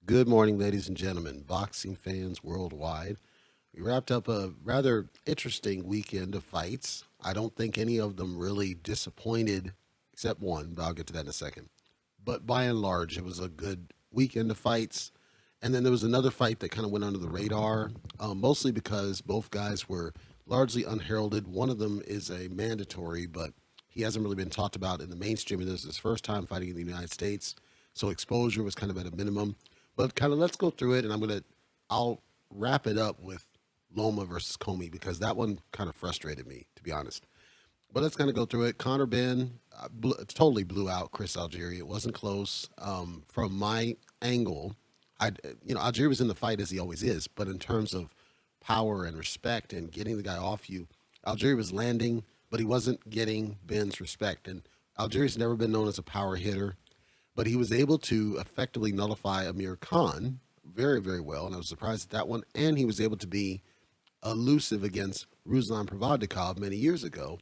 Good morning, ladies and gentlemen, boxing fans worldwide. We wrapped up a rather interesting weekend of fights. I don't think any of them really disappointed, except one, but I'll get to that in a second. But by and large, it was a good weekend of fights. And then there was another fight that kind of went under the radar, mostly because both guys were largely unheralded. One of them is a mandatory, but he hasn't really been talked about in the mainstream. And this is his first time fighting in the United States, so exposure was kind of at a minimum. But kind of let's go through it, and I'll wrap it up with Loma versus Commey because that one kind of frustrated me, to be honest. But let's kind of go through it. Conor Benn totally blew out Chris Algieri. It wasn't close. From my angle, Algieri was in the fight as he always is, but in terms of power and respect and getting the guy off you, Algieri was landing, but he wasn't getting Benn's respect. And Algieri's never been known as a power hitter, but he was able to effectively nullify Amir Khan very, very well. And I was surprised at that one. And he was able to be elusive against Ruslan Provod many years ago.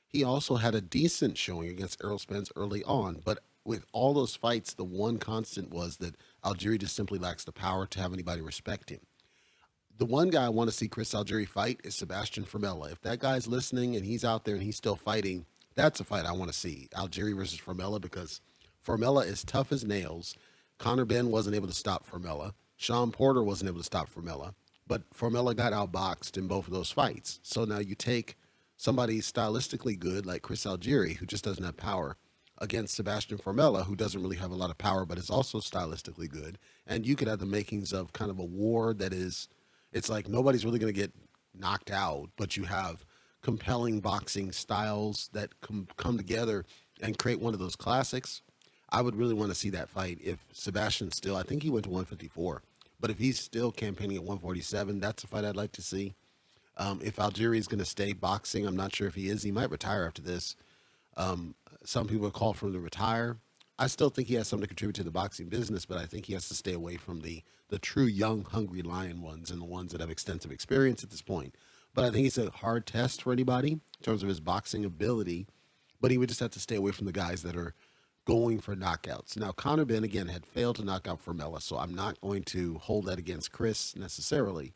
He also had a decent showing against Errol Spence early on, but with all those fights, the one constant was that Algieri just simply lacks the power to have anybody respect him. The one guy I want to see Chris Algieri fight is Sebastian Formella. If that guy's listening and he's out there and he's still fighting, that's a fight I want to see. Algieri versus Formella, because Formella is tough as nails. Conor Benn wasn't able to stop Formella. Sean Porter wasn't able to stop Formella. But Formella got outboxed in both of those fights. So now you take somebody stylistically good like Chris Algieri, who just doesn't have power, against Sebastian Formella, who doesn't really have a lot of power, but is also stylistically good. And you could have the makings of kind of a war that is, it's like nobody's really going to get knocked out, but you have compelling boxing styles that come together and create one of those classics. I would really want to see that fight if Sebastian's still, I think he went to 154, but if he's still campaigning at 147, that's a fight I'd like to see. If Algieri is going to stay boxing, I'm not sure if he is. He might retire after this. Some people call for him to retire. I still think he has something to contribute to the boxing business, but I think he has to stay away from the true young, hungry lion ones and the ones that have extensive experience at this point. But I think it's a hard test for anybody in terms of his boxing ability. But he would just have to stay away from the guys that are going for knockouts. Now, Conor Benn, again, had failed to knock out Formella, so I'm not going to hold that against Chris necessarily.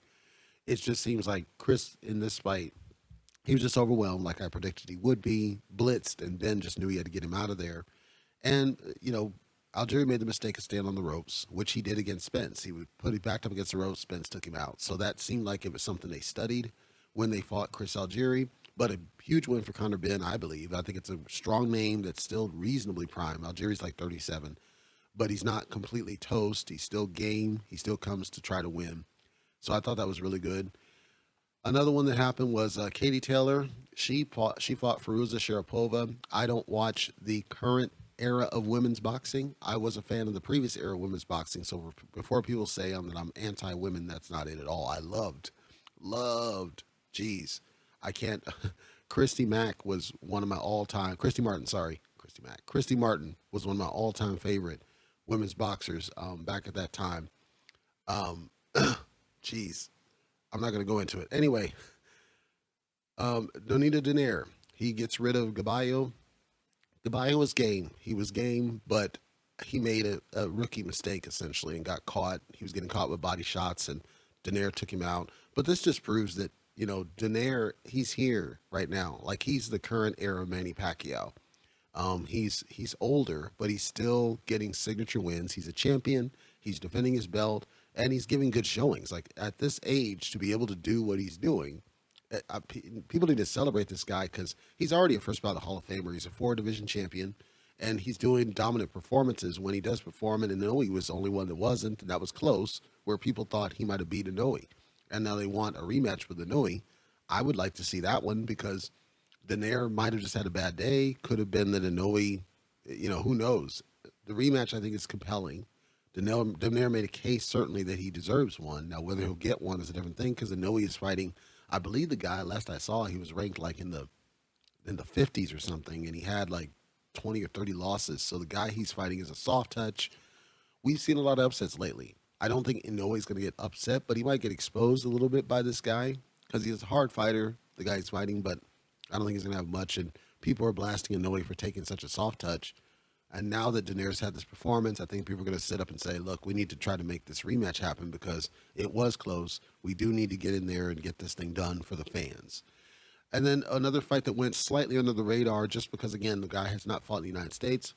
It just seems like Chris in this fight, he was just overwhelmed, like I predicted he would be, blitzed, and Ben just knew he had to get him out of there. And, Algieri made the mistake of staying on the ropes, which he did against Spence. He would put him backed up against the ropes, Spence took him out. So that seemed like it was something they studied when they fought Chris Algieri. But a huge win for Conor Benn, I believe. I think it's a strong name that's still reasonably prime. Algieri's like 37, but he's not completely toast. He's still game. He still comes to try to win. So I thought that was really good. Another one that happened was Katie Taylor. She fought Firuza Sharapova. I don't watch the current era of women's boxing. I was a fan of the previous era of women's boxing. So before people say that I'm anti-women, that's not it at all. I loved. Geez, I can't. Christy Mack was one of my all-time. Christy Martin, sorry, Christy Mack. Christy Martin was one of my all-time favorite women's boxers back at that time. Um, Jeez, I'm not going to go into it. Anyway, Nonito Donaire, he gets rid of Gaballo. Gaballo was game. He was game, but he made a rookie mistake essentially and got caught. He was getting caught with body shots, and Donaire took him out. But this just proves that, Donaire, he's here right now. Like, he's the current era Manny Pacquiao. He's older, but he's still getting signature wins. He's a champion. He's defending his belt, and he's giving good showings. Like, at this age, to be able to do what he's doing, people need to celebrate this guy because he's already a first ballot Hall of Famer. He's a four-division champion, and he's doing dominant performances when he does perform. And Inoue was the only one that wasn't, and that was close, where people thought he might have beat Inoue. And now they want a rematch with Inoue. I would like to see that one because Donaire might have just had a bad day. Could have been that Inoue, who knows? The rematch, I think, is compelling. Donaire made a case, certainly, that he deserves one. Now, whether he'll get one is a different thing because Inoue is fighting. I believe the guy, last I saw, he was ranked like in the 50s or something, and he had like 20 or 30 losses. So the guy he's fighting is a soft touch. We've seen a lot of upsets lately. I don't think Inoue is going to get upset, but he might get exposed a little bit by this guy because he's a hard fighter, the guy he's fighting, but I don't think he's going to have much. And people are blasting Inoue for taking such a soft touch. And now that Donaire's had this performance, I think people are going to sit up and say, look, we need to try to make this rematch happen because it was close. We do need to get in there and get this thing done for the fans. And then another fight that went slightly under the radar just because, again, the guy has not fought in the United States.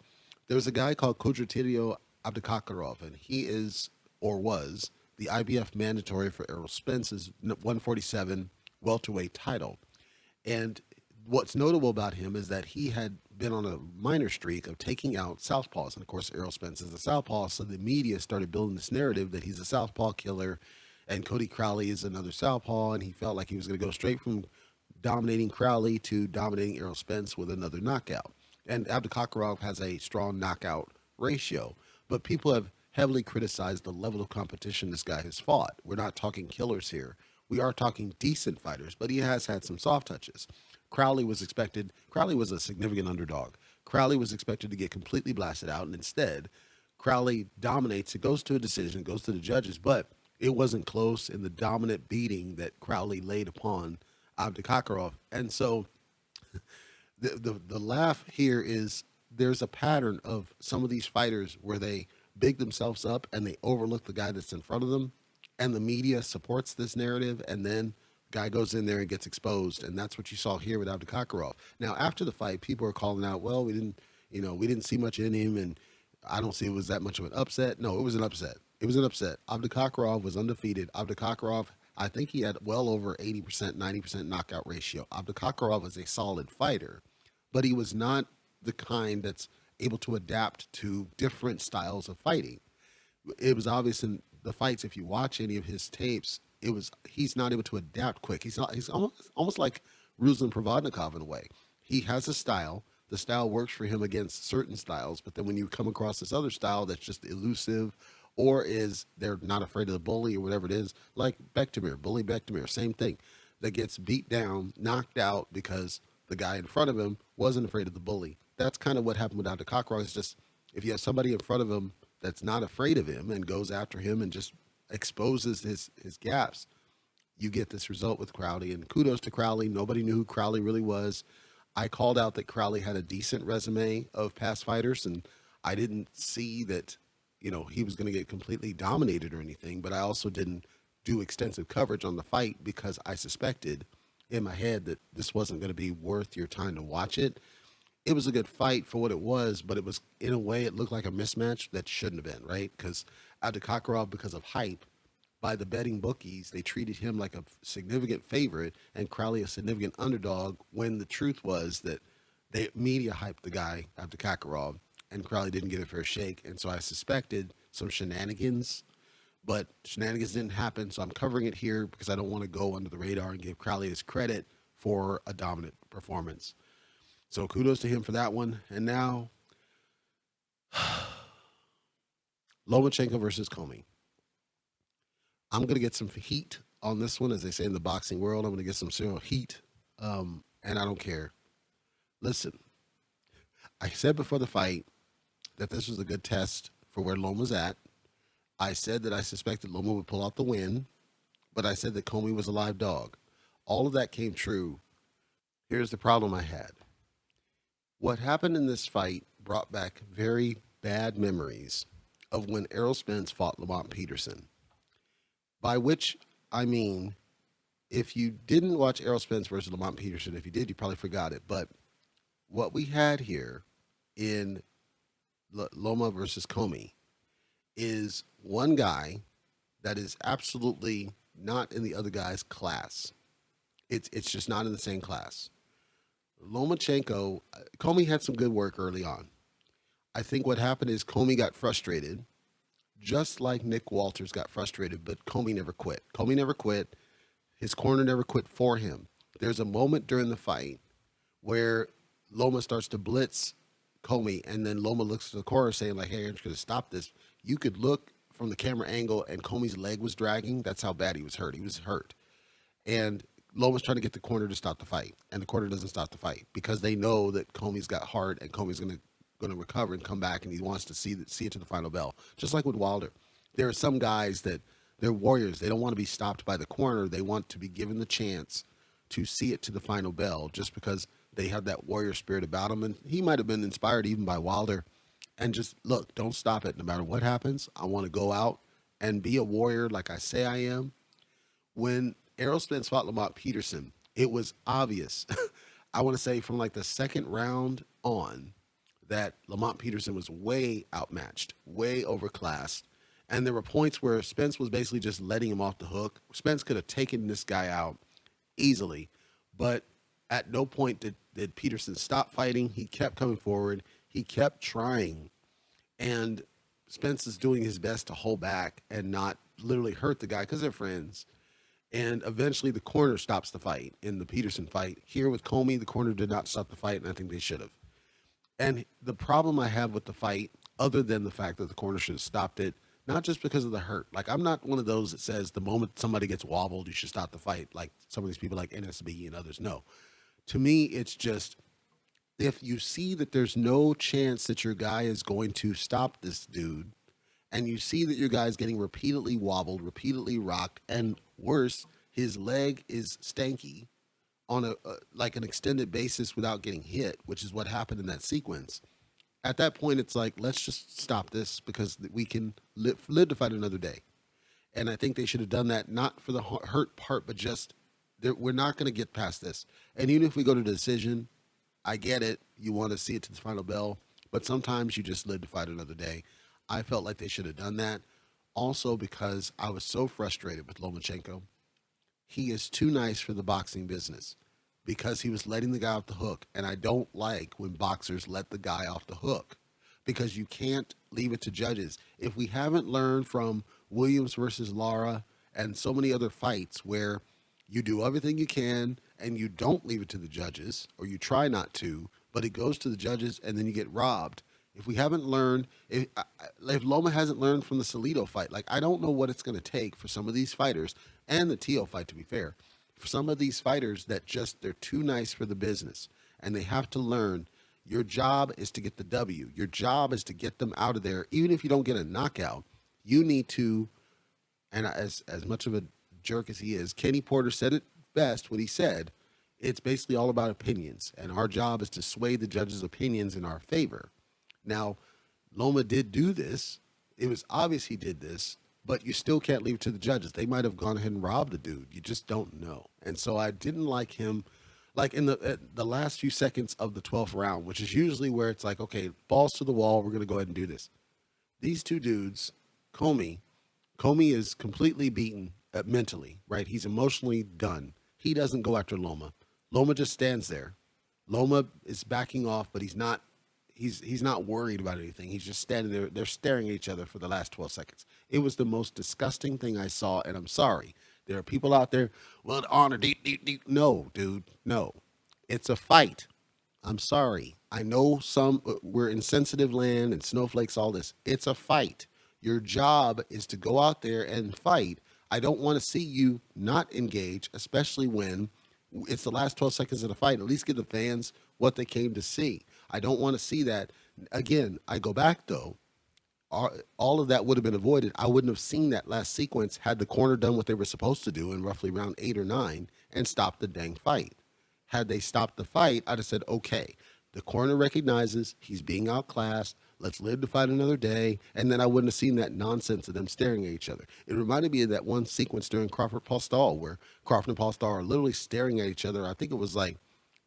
There was a guy called Kudratiro Abdukakharov, and he is, or was, the IBF mandatory for Errol Spence's 147 welterweight title. And what's notable about him is that he had been on a minor streak of taking out southpaws. And of course, Errol Spence is a southpaw, so the media started building this narrative that he's a southpaw killer, and Cody Crowley is another southpaw, and he felt like he was going to go straight from dominating Crowley to dominating Errol Spence with another knockout. And Abdikakarov has a strong knockout ratio, but people have heavily criticized the level of competition this guy has fought. We're not talking killers here. We are talking decent fighters, but he has had some soft touches. Crowley was a significant underdog. Crowley was expected to get completely blasted out, and instead, Crowley dominates. It goes to a decision, goes to the judges, but it wasn't close in the dominant beating that Crowley laid upon Abdikakarov. And so the laugh here is there's a pattern of some of these fighters where they big themselves up and they overlook the guy that's in front of them, and the media supports this narrative, and then guy goes in there and gets exposed, and that's what you saw here with Abdikakarov. Now, after the fight, people are calling out, well, we didn't see much in him, and I don't see it was that much of an upset. No, it was an upset. It was an upset. Abdikakarov was undefeated. Abdikakarov, I think he had well over 80%, 90% knockout ratio. Abdikakarov was a solid fighter, but he was not the kind that's able to adapt to different styles of fighting. It was obvious in the fights, if you watch any of his tapes, he's not able to adapt quick. He's almost like Ruslan Provod in a way. He has a style. The style works for him against certain styles, but then when you come across this other style that's just elusive, or they're not afraid of the bully or whatever it is, like Bully Bektemir, same thing, that gets beat down, knocked out because the guy in front of him wasn't afraid of the bully. That's kind of what happened with Abdikakarov. It's just if you have somebody in front of him that's not afraid of him and goes after him and just exposes his gaps, you get this result with Crowley. And kudos to Crowley. Nobody knew who Crowley really was. I called out that Crowley had a decent resume of past fighters, and I didn't see that, he was going to get completely dominated or anything, but I also didn't do extensive coverage on the fight because I suspected in my head that this wasn't going to be worth your time to watch it. It was a good fight for what it was, but it was, in a way, it looked like a mismatch that shouldn't have been, right? Because Abdikakarov, because of hype, by the betting bookies, they treated him like a significant favorite and Crowley a significant underdog, when the truth was that the media hyped the guy, Abdikakarov, and Crowley didn't get a fair shake. And so I suspected some shenanigans, but shenanigans didn't happen. So I'm covering it here because I don't want to go under the radar and give Crowley his credit for a dominant performance. So kudos to him for that one. And now, Lomachenko versus Commey. I'm going to get some heat on this one, as they say in the boxing world. I'm going to get some serial heat, and I don't care. Listen, I said before the fight that this was a good test for where Loma's at. I said that I suspected Loma would pull out the win, but I said that Commey was a live dog. All of that came true. Here's the problem I had. What happened in this fight brought back very bad memories of when Errol Spence fought Lamont Peterson. By which I mean, if you didn't watch Errol Spence versus Lamont Peterson, if you did, you probably forgot it. But what we had here in Loma versus Commey is one guy that is absolutely not in the other guy's class. It's just not in the same class. Lomachenko, Commey had some good work early on. I think what happened is Commey got frustrated, just like Nick Walters got frustrated, but Commey never quit. Commey never quit. His corner never quit for him. There's a moment during the fight where Loma starts to blitz Commey, and then Loma looks to the corner saying, like, hey, I'm just going to stop this. You could look from the camera angle, and Commey's leg was dragging. That's how bad he was hurt. He was hurt. And Loma's trying to get the corner to stop the fight, and the corner doesn't stop the fight because they know that Commey's got heart and Commey's going to recover and come back, and he wants to see it to the final bell. Just like with Wilder, there are some guys that they're warriors. They don't want to be stopped by the corner. They want to be given the chance to see it to the final bell, just because they have that warrior spirit about them. And he might have been inspired even by Wilder and just look, don't stop it. No matter what happens, I want to go out and be a warrior like I say I am. When Errol Spence fought Lamont Peterson, it was obvious. I want to say from like the second round on that Lamont Peterson was way outmatched, way overclassed. And there were points where Spence was basically just letting him off the hook. Spence could have taken this guy out easily, but at no point did Peterson stop fighting. He kept coming forward. He kept trying. And Spence is doing his best to hold back and not literally hurt the guy because they're friends. And eventually the corner stops the fight in the Peterson fight. Here with Commey, the corner did not stop the fight, and I think they should have. And the problem I have with the fight, other than the fact that the corner should have stopped it, not just because of the hurt. Like, I'm not one of those that says the moment somebody gets wobbled, you should stop the fight, like some of these people like NSB and others. No. To me, it's just, if you see that there's no chance that your guy is going to stop this dude, and you see that your guy's getting repeatedly wobbled, repeatedly rocked, and worse, his leg is stanky on a like an extended basis without getting hit, which is what happened in that sequence. At that point, it's like, let's just stop this because we can live to fight another day. And I think they should have done that, not for the hurt part, but just we're not going to get past this. And even if we go to decision, I get it. You want to see it to the final bell, but sometimes you just live to fight another day. I felt like they should have done that. Also because I was so frustrated with Lomachenko. He is too nice for the boxing business because he was letting the guy off the hook. And I don't like when boxers let the guy off the hook because you can't leave it to judges. If we haven't learned from Williams versus Lara and so many other fights where you do everything you can and you don't leave it to the judges, or you try not to, but it goes to the judges and then you get robbed. If we haven't learned, if Loma hasn't learned from the Salido fight, like, I don't know what it's going to take for some of these fighters, and the Tio fight, to be fair, for some of these fighters that just, they're too nice for the business, and they have to learn your job is to get the W. Your job is to get them out of there. Even if you don't get a knockout, you need to, and as much of a jerk as he is, Kenny Porter said it best when he said, it's basically all about opinions, and our job is to sway the judges' opinions in our favor. Now, Loma did do this. It was obvious he did this, but you still can't leave it to the judges. They might have gone ahead and robbed the dude. You just don't know. And so I didn't like him, like in the last few seconds of the 12th round, which is usually where it's like, okay, balls to the wall, we're going to go ahead and do this. These two dudes, Commey is completely beaten mentally, right? He's emotionally done. He doesn't go after Loma. Loma just stands there. Loma is backing off, but he's not worried about anything. He's just standing there. They're staring at each other for the last 12 seconds. It was the most disgusting thing I saw, and I'm sorry. There are people out there, well, honor, deep. No, dude, no. It's a fight. I'm sorry. I know we're in sensitive land and snowflakes, all this. It's a fight. Your job is to go out there and fight. I don't want to see you not engage, especially when it's the last 12 seconds of the fight. At least give the fans what they came to see. I don't want to see that. Again, I go back, though. All of that would have been avoided. I wouldn't have seen that last sequence had the corner done what they were supposed to do in roughly round 8 or 9 and stopped the dang fight. Had they stopped the fight, I'd have said, okay, the corner recognizes he's being outclassed. Let's live to fight another day. And then I wouldn't have seen that nonsense of them staring at each other. It reminded me of that one sequence during Crawford Postol where Crawford and Postol are literally staring at each other. I think it was like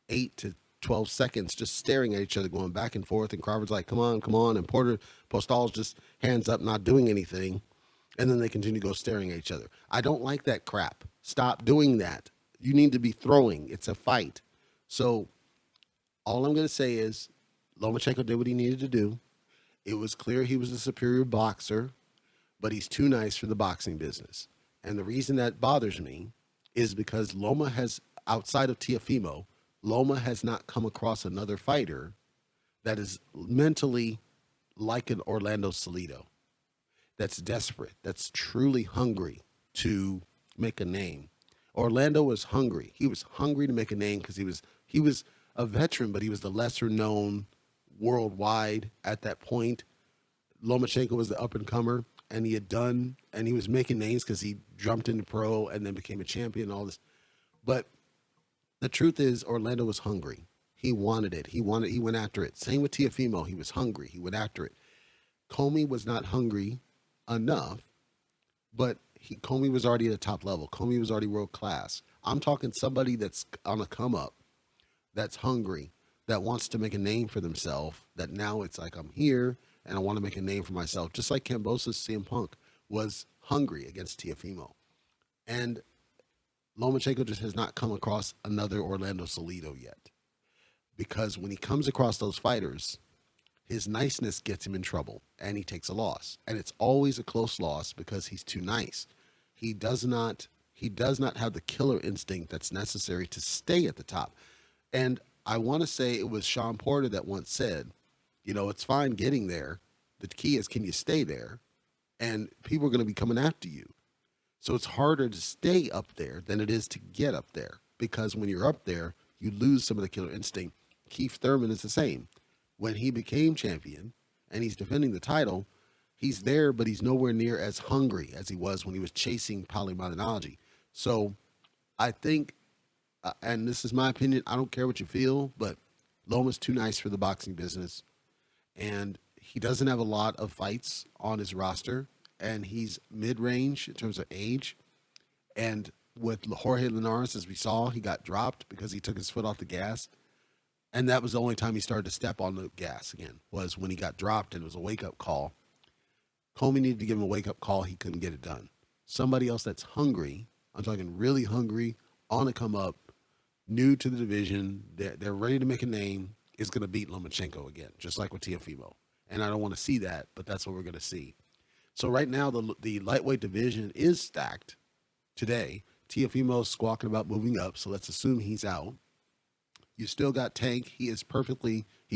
8 to 12 seconds just staring at each other, going back and forth. And Crawford's like, come on. And Postol's just hands up, not doing anything. And then they continue to go staring at each other. I don't like that crap. Stop doing that. You need to be throwing. It's a fight. So all I'm going to say is Lomachenko did what he needed to do. It was clear he was a superior boxer, but he's too nice for the boxing business. And the reason that bothers me is because Loma has, outside of Teofimo, Loma has not come across another fighter that is mentally like an Orlando Salido, that's desperate, that's truly hungry to make a name. Orlando was hungry. He was hungry to make a name because he was a veteran, but he was the lesser known worldwide at that point. Lomachenko was the up and comer, and he was making names because he jumped into pro and then became a champion and all this. But the truth is, Orlando was hungry. He wanted it. He went after it. Same with Teofimo. He was hungry. He went after it. Commey was not hungry enough, but Commey was already at a top level. Commey was already world class. I'm talking somebody that's on a come up, that's hungry, that wants to make a name for themselves, that now it's like, I'm here and I want to make a name for myself. Just like Kambosos CM Punk was hungry against Teofimo. And Lomachenko just has not come across another Orlando Salido yet. Because when he comes across those fighters, his niceness gets him in trouble and he takes a loss. And it's always a close loss because he's too nice. He does not have the killer instinct that's necessary to stay at the top. And I want to say it was Sean Porter that once said, it's fine getting there. The key is, can you stay there? And people are going to be coming after you. So it's harder to stay up there than it is to get up there, because when you're up there, you lose some of the killer instinct. Keith Thurman is the same. When he became champion and he's defending the title, he's there, but he's nowhere near as hungry as he was when he was chasing Paulie Malignaggi. So I think, and this is my opinion, I don't care what you feel, but Loma's too nice for the boxing business. And he doesn't have a lot of fights on his roster. And he's mid-range in terms of age. And with Jorge Linares, as we saw, he got dropped because he took his foot off the gas. And that was the only time he started to step on the gas again, was when he got dropped, and it was a wake-up call. Commey needed to give him a wake-up call. He couldn't get it done. Somebody else that's hungry, I'm talking really hungry, on the come up, new to the division, they're ready to make a name, is going to beat Lomachenko again, just like with Teofimo. And I don't want to see that, but that's what we're going to see. So right now, the lightweight division is stacked today. Teofimo's squawking about moving up, so let's assume he's out. You still got Tank. He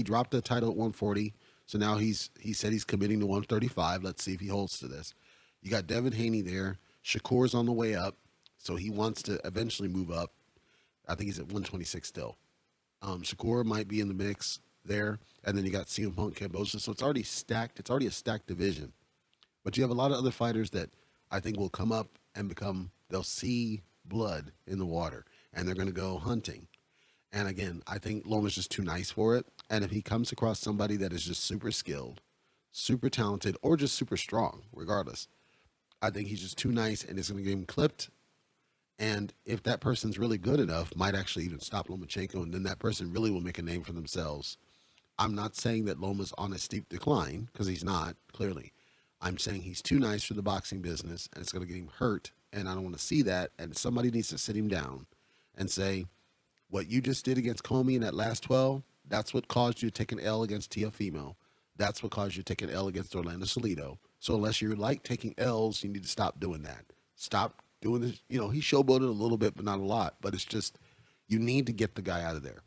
dropped the title at 140, so now he said he's committing to 135. Let's see if he holds to this. You got Devin Haney there. Shakur's on the way up, so he wants to eventually move up. I think he's at 126 still. Shakur might be in the mix there, and then you got CM Punk, Kambosos, so it's already stacked. It's already a stacked division. But you have a lot of other fighters that I think will come up and they'll see blood in the water, and they're going to go hunting. And again, I think Loma's just too nice for it. And if he comes across somebody that is just super skilled, super talented, or just super strong, regardless, I think he's just too nice and it's going to get him clipped. And if that person's really good enough, might actually even stop Lomachenko, and then that person really will make a name for themselves. I'm not saying that Loma's on a steep decline, because he's not, clearly. I'm saying he's too nice for the boxing business, and it's going to get him hurt, and I don't want to see that. And somebody needs to sit him down and say, what you just did against Commey in that last 12, that's what caused you to take an L against Teofimo. That's what caused you to take an L against Orlando Salido. So unless you like taking L's, you need to stop doing that. Stop doing this. He showboated a little bit, but not a lot. But it's just, you need to get the guy out of there.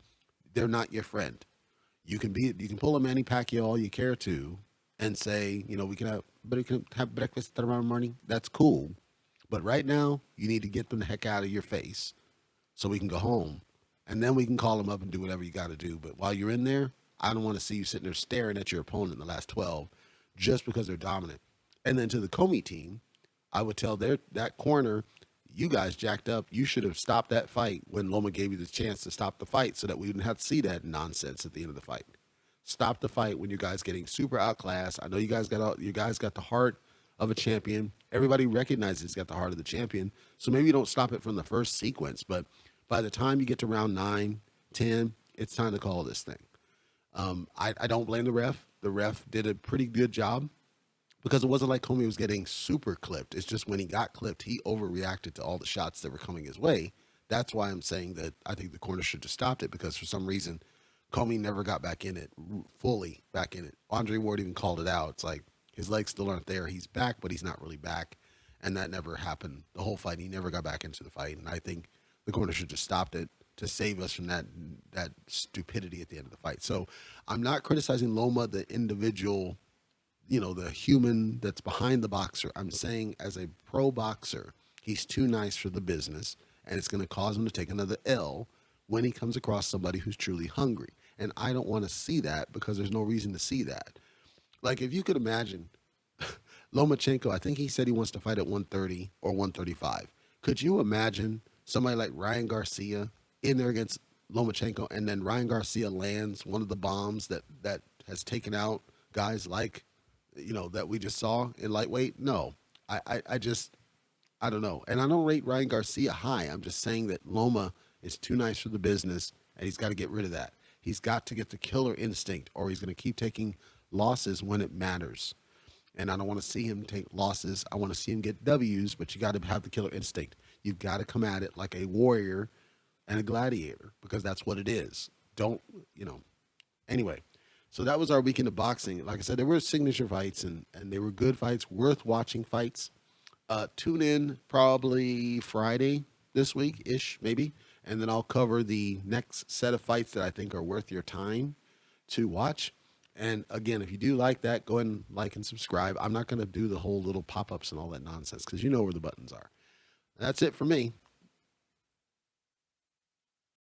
They're not your friend. You can pull a Manny Pacquiao all you care to, and say, we can have breakfast tomorrow morning. That's cool. But right now, you need to get them the heck out of your face so we can go home. And then we can call them up and do whatever you got to do. But while you're in there, I don't want to see you sitting there staring at your opponent in the last 12 just because they're dominant. And then to the Commey team, I would tell that corner, you guys jacked up. You should have stopped that fight when Loma gave you the chance to stop the fight, so that we wouldn't have to see that nonsense at the end of the fight. Stop the fight when you guys getting super outclassed. I know you guys got the heart of a champion. Everybody recognizes he's got the heart of the champion. So maybe you don't stop it from the first sequence, but by the time you get to round 9, 10, it's time to call this thing. I don't blame the ref. The ref did a pretty good job, because it wasn't like Commey was getting super clipped. It's just when he got clipped, he overreacted to all the shots that were coming his way. That's why I'm saying that I think the corner should have stopped it, because for some reason, Commey never got back in it, fully back in it. Andre Ward even called it out. It's like his legs still aren't there. He's back, but he's not really back. And that never happened. The whole fight, he never got back into the fight. And I think the corner should just stopped it to save us from that stupidity at the end of the fight. So I'm not criticizing Loma, the individual, the human that's behind the boxer. I'm saying as a pro boxer, he's too nice for the business, and it's going to cause him to take another L when he comes across somebody who's truly hungry. And I don't want to see that, because there's no reason to see that. Like, if you could imagine Lomachenko, I think he said he wants to fight at 130 or 135. Could you imagine somebody like Ryan Garcia in there against Lomachenko, and then Ryan Garcia lands one of the bombs that has taken out guys like that we just saw in lightweight. No, I just, I don't know. And I don't rate Ryan Garcia high. I'm just saying that Loma is too nice for the business, and he's got to get rid of that. He's got to get the killer instinct, or he's going to keep taking losses when it matters. And I don't want to see him take losses. I want to see him get W's, but you got to have the killer instinct. You've got to come at it like a warrior and a gladiator, because that's what it is. Don't, anyway. So that was our weekend of boxing. Like I said, there were signature fights, and they were good fights, worth watching fights. Tune in probably Friday this week-ish, maybe, and then I'll cover the next set of fights that I think are worth your time to watch. And again, if you do like that, go ahead and like and subscribe. I'm not going to do the whole little pop-ups and all that nonsense, because you know where the buttons are. That's it for me.